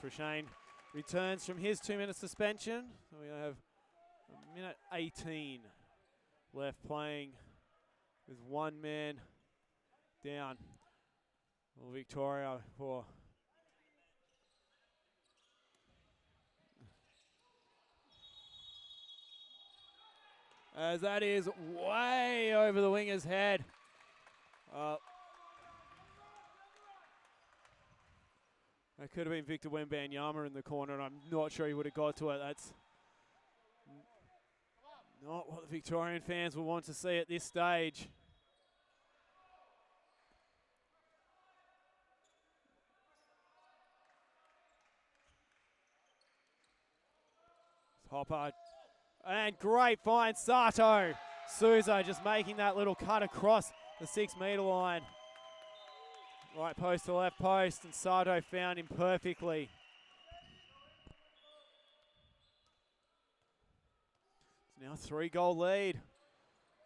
Prashane returns from his 2-minute suspension. So we have a minute 18 left playing with 1 man down. Well, Victoria for as that is way over the winger's head. That could have been Victor Wembanyama in the corner, and I'm not sure he would have got to it. That's not what the Victorian fans will want to see at this stage. Hopper, and great find, Sato. Souza just making that little cut across the 6-meter line. Right post to left post, and Sato found him perfectly. It's now a 3-goal lead.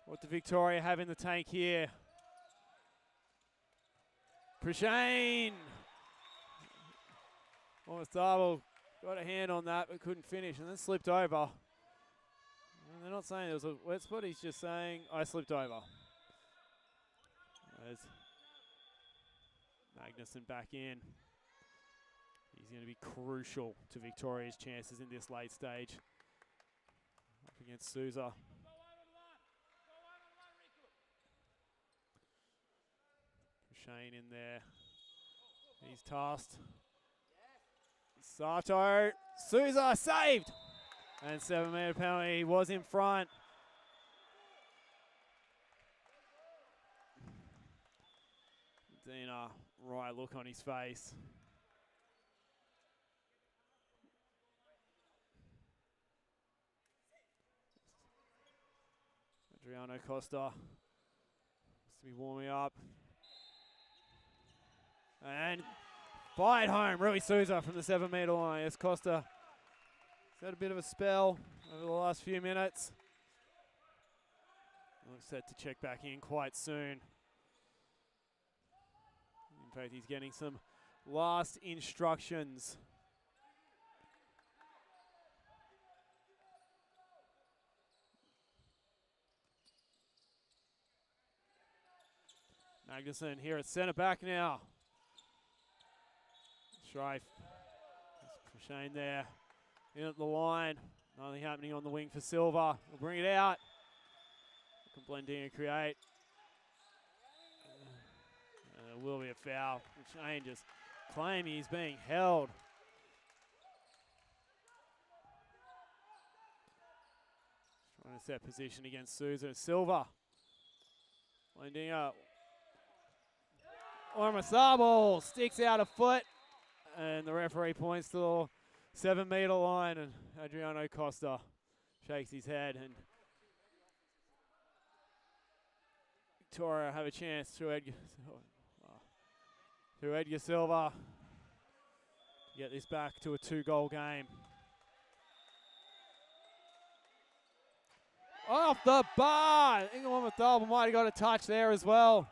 What do Victoria have in the tank here? Prashane. Almost double. Got a hand on that, but couldn't finish, and then slipped over. And they're not saying there was a wet spot, he's just saying, I slipped over. There's Magnuson back in. He's going to be crucial to Victoria's chances in this late stage. Up against Souza. Shane in there. He's tasked. Sato, Souza saved! And 7-meter penalty, he was in front. Dina, right look on his face. Adriano Costa wants to be warming up. And fight home, Rui Souza from the 7-meter line. Yes, Costa has had a bit of a spell over the last few minutes. Looks set to check back in quite soon. In fact, he's getting some last instructions. Magnuson here at centre back now. Strife. Shane there. In at the line. Nothing happening on the wing for Silva. We'll bring it out. Can blend in and create. There will be a foul. Shane just claiming he's being held. Trying to set position against Souza. Silva. Blending up. Ormasabo sticks out a foot. And the referee points to the 7-meter line, and Adriano Costa shakes his head, and Victoria have a chance through Edgar Silva to get this back to a 2-goal game. Off the bar! Ingram Thorpe might have got a touch there as well.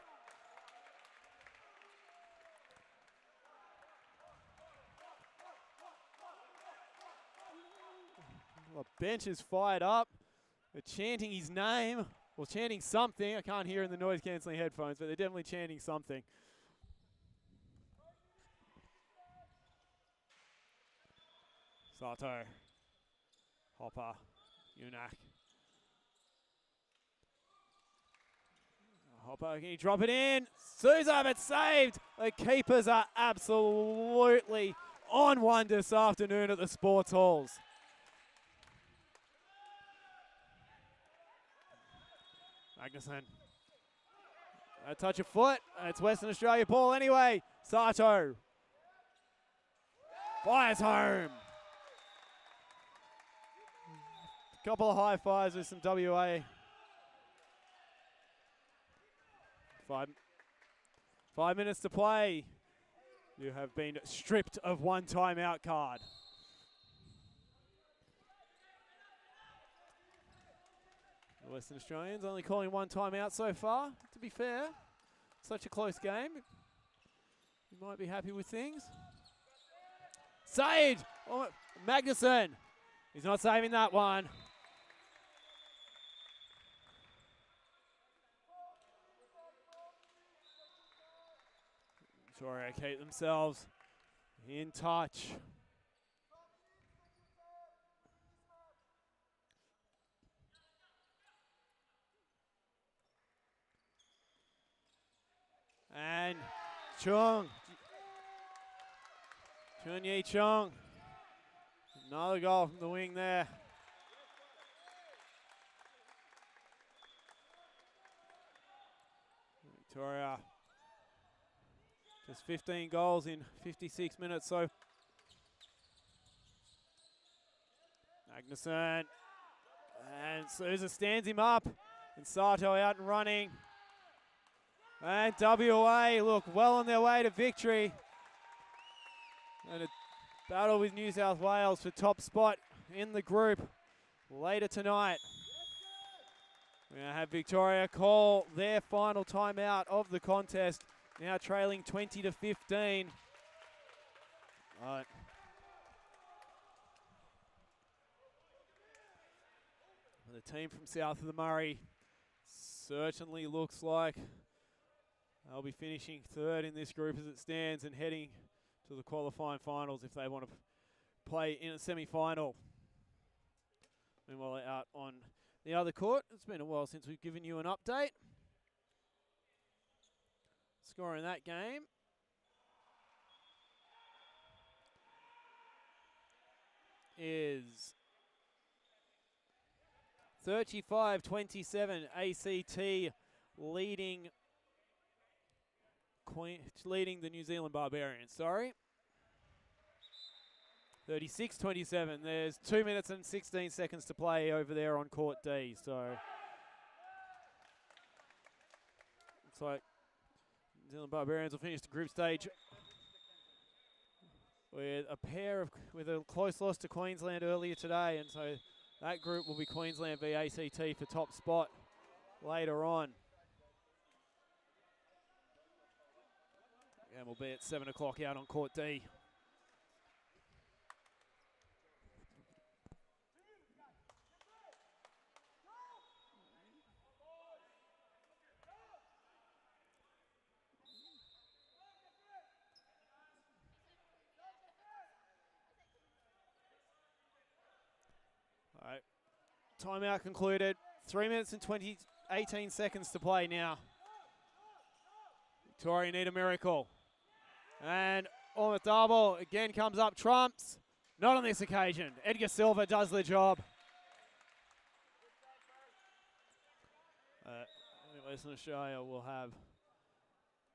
The bench is fired up. They're chanting his name, or chanting something. I can't hear in the noise-cancelling headphones, but they're definitely chanting something. Sato, Hopper, Unak. Hopper, can you drop it in? Souza, but saved. The keepers are absolutely on one this afternoon at the sports halls. Magnuson. A touch of foot. It's Western Australia ball anyway. Sato. Fires home. Couple of high fives with some WA. 5 minutes to play. You have been stripped of one timeout card. The Western Australians only calling one timeout so far. To be fair, such a close game. You might be happy with things. Saved! Oh, Magnuson. He's not saving that one. Victoria keep themselves in touch. And Chung. Chun-Yi Chung. Another goal from the wing there. Victoria. Just 15 goals in 56 minutes. So Magnuson. And Souza stands him up. And Sato out and running. And WA look well on their way to victory. And a battle with New South Wales for top spot in the group later tonight. We're going to have Victoria call their final timeout of the contest. Now trailing 20-15. Right. The team from south of the Murray certainly looks like they'll be finishing third in this group as it stands and heading to the qualifying finals if they want to play in a semi-final. Meanwhile, out on the other court, it's been a while since we've given you an update. Score in that game is 35-27. ACT leading the New Zealand Barbarians. Sorry. 36-27. There's 2 minutes and 16 seconds to play over there on court D. So looks like New Zealand Barbarians will finish the group stage with a close loss to Queensland earlier today, and so that group will be Queensland v ACT for top spot later on. And we'll be at 7 o'clock out on court D. All right. Timeout concluded. 3 minutes and 18 seconds to play now. Victoria need a miracle. And Ormatabo again comes up, trumps. Not on this occasion. Edgar Silva does the job. Western Australia will have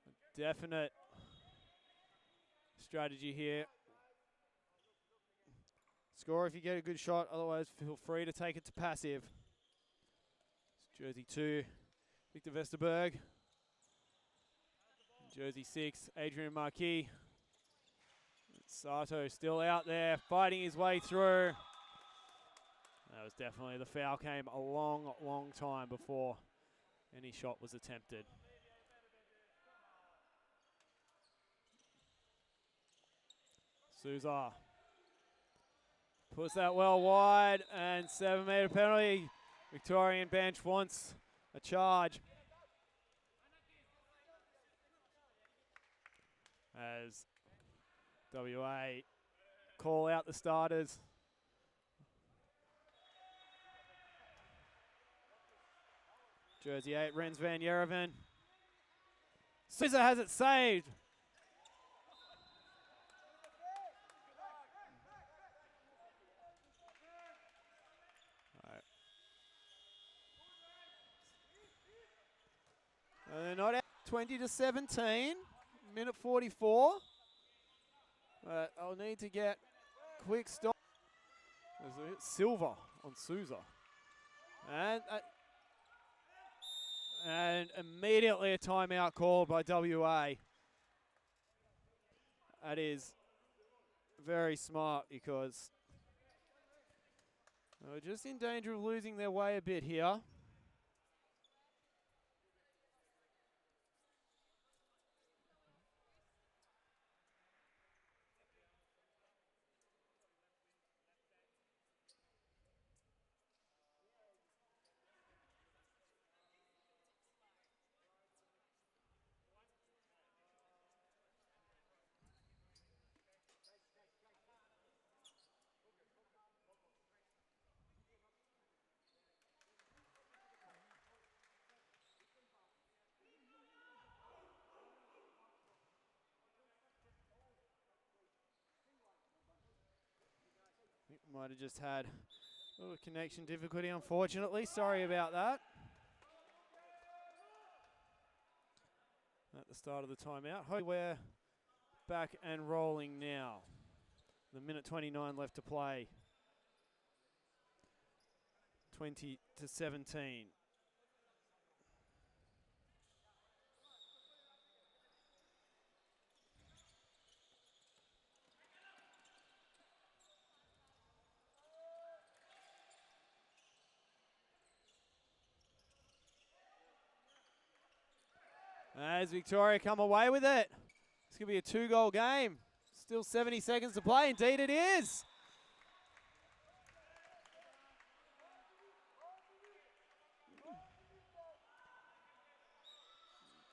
a definite strategy here. Score if you get a good shot, otherwise feel free to take it to passive. It's jersey 2, Victor Vesterberg. Jersey 6, Adrian Marquis. Sato still out there, fighting his way through. That was definitely, the foul came a long, long time before any shot was attempted. Souza. Puts that well wide, and 7-meter penalty. Victorian bench wants a charge. As WA call out the starters. Jersey 8, Rens van Yerevan. Souza has it saved. They're not out. 20-17, minute 44. But I'll need to get quick stop. There's a silver on Souza. And immediately a timeout called by WA. That is very smart because they're just in danger of losing their way a bit here. Might have just had a little connection difficulty, unfortunately. Sorry about that. At the start of the timeout. Hopefully we're back and rolling now. The minute 29 left to play. 20-17. As Victoria come away with it. It's going to be a 2-goal game. Still 70 seconds to play. Indeed it is.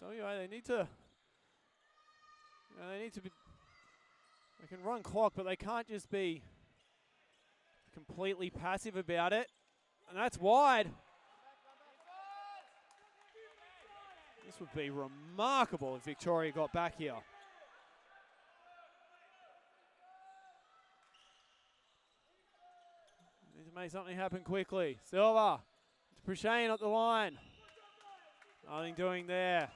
WA, they need to be, they can run clock, but they can't just be completely passive about it. And that's wide. This would be remarkable if Victoria got back here. Need to make something happen quickly. Silva to Prashane up the line. Nothing doing there.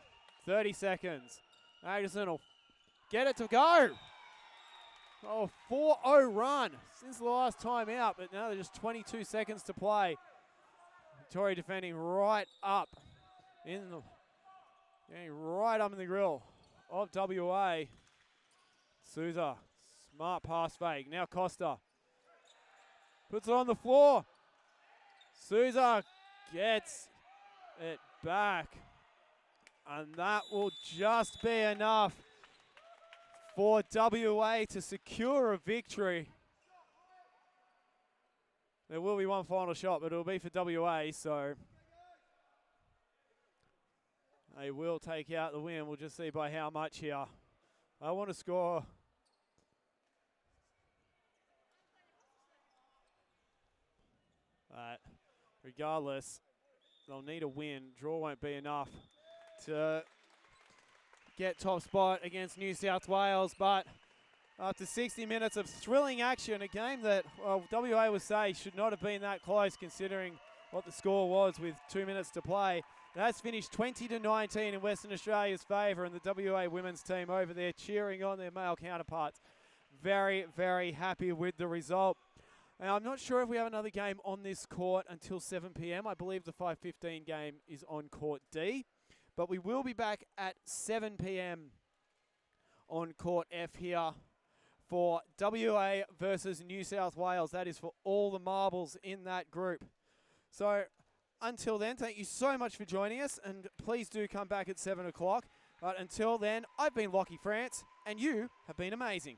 30 seconds. Magnuson will get it to go. Oh, 4-0 run since the last time out, but now there's just 22 seconds to play. Victoria defending right up in the... Getting right up in the grill of WA. Souza, smart pass fake. Now Costa puts it on the floor. Souza gets it back. And that will just be enough for WA to secure a victory. There will be one final shot, but it will be for WA, so... They will take out the win. We'll just see by how much here. I want to score. But regardless, they'll need a win. Draw won't be enough to get top spot against New South Wales. But after 60 minutes of thrilling action, a game that, well, WA would say should not have been that close considering what the score was with 2 minutes to play. That's finished 20-19 in Western Australia's favour, and the WA women's team over there cheering on their male counterparts. Very, very happy with the result. And I'm not sure if we have another game on this court until 7 p.m. I believe the 5:15 game is on court D. But we will be back at 7 p.m. on court F here for WA versus New South Wales. That is for all the marbles in that group. So... until then, thank you so much for joining us, and please do come back at 7 o'clock. But until then, I've been Lockie France, and you have been amazing.